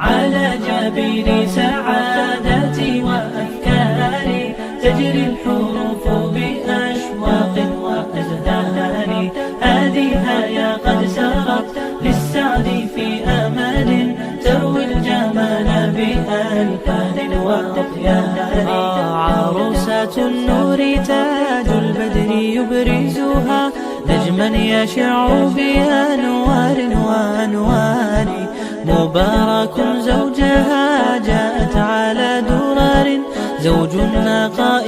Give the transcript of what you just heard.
على جبين سعادتي وأفكاري تجري الحروف بأشواق وأزهار. هذه يا قد سرت للسعد في أمل تروي الجمال بألحان وأطيار. عروسة النور تاج البدر يبرزها نجما يشع بأنوار وأنوار. مبارك زوجها جاءت على درر زوج النقاء